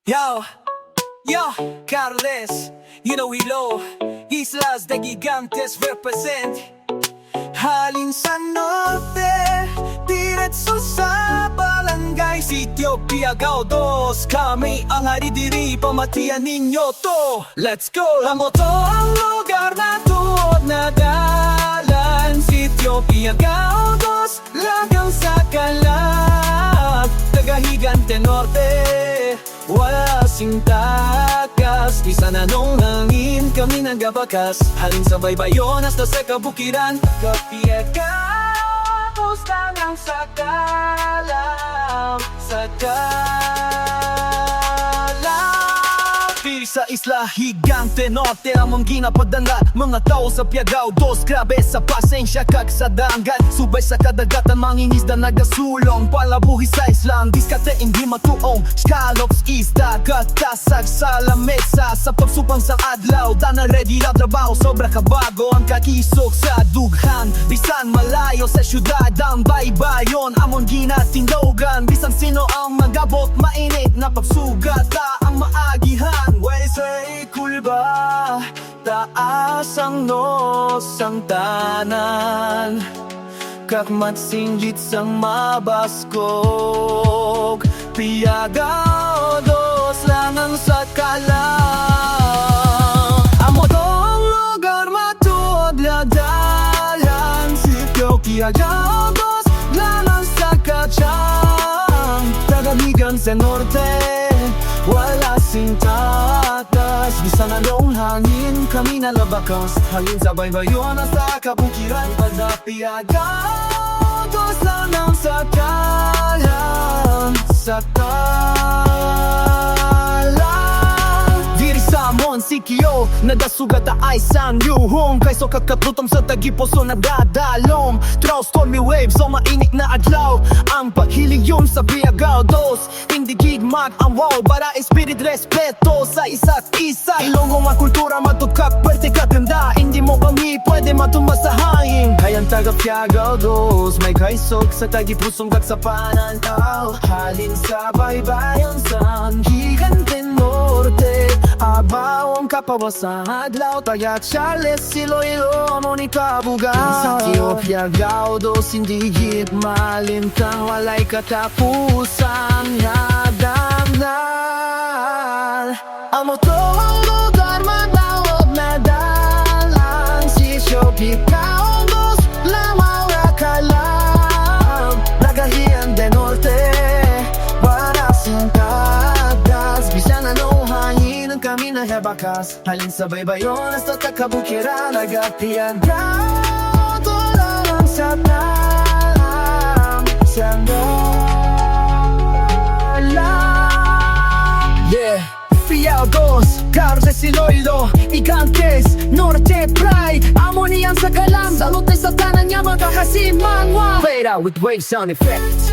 Yo, yo, Carles, you know Hilo, Islas de Gigantes represent. Halin sa norte, diretso sa barangay Sitio Piagao 2. Kami ang hari diri, pamatian ninyo to. Let's go! Amo to ang lugar na tuod na dalan Sitio Piagao 2, lagang sa kalag taga Gigante Norte. Wala sing takas, isa na nung hangin kami nagabakas. Halin sa baybayon hasta sa kabukiran, Kapiagao tangang sa kalam, sa Diri sa isla Gigante Norte among ginapadala mga tao sa Piagao 2. Grabe sa pasensya kag sa dagat, subay sa kadagatan mangingisda nagasulong. Palabuhi sa islang diskate hindi matuong, scallops, isda, gatasag sa lamesa. Sa pagsupang sa adlaw, dana ready na trabaho. Sobra kabago ang kakisok sa dughan, bisan malayo sa syudad ang baybayon amon ginatindogan. Bisan sino ang magabot, mainit na pagsugata ang maagihan. Way say kulba, taas ang nos ang tanan, kakmat singjit sang mabaskog. Piagao 2 lang ang sa kalang. Amo tong lugar matuod na dalan Sitio Piagao 2 lang ang sa kadyang taga Gigante Norte. Wala sing tatas, bisan anong hangin kami nalabakas. Halin sa baybayon hasta kabukiran, pada Piagao 2 lang ang sa kalang, sa Sikyo, nadasugat ay sang yuhong kayso kakatlutom sa tagiposo nadadalom. Throw stormy waves so mainit na adlaw ang paghiling yun sa Piagao 2. Hindi gigmag ang wow, para spirit respeto sa isa't isa. Ilonggo ang kultura matukak, pwerte katanda. Hindi mo kami pwede matumba sa hangin. Hayang taga Piagao 2, may kaisok sa tagipusong kagsapanan. Halin sa baybayon sa Gigante Norte, abaw ang kapawasan adlaw, taga Charles, Iloilo, Monica, Bugan. Sitio Piagao 2, hindi malintang, walay katapusan hagdanan. Amo to ang lugar matawag na dalan Sitio Piagao 2, lamang rakalam, taga Gigante Norte. Para singkadas, bisan anong hangin kami nahabakas. Halin sa baybayon hasta kabukiran, taga Piagao 2 lang ang sa talang, sa yeah, Piagao 2, Carles, Iloilo, Gigantes Norte, pride, amonian sa kalam. Salute sa tanan niya magkakasimangwa. Fade out with wave sound effects.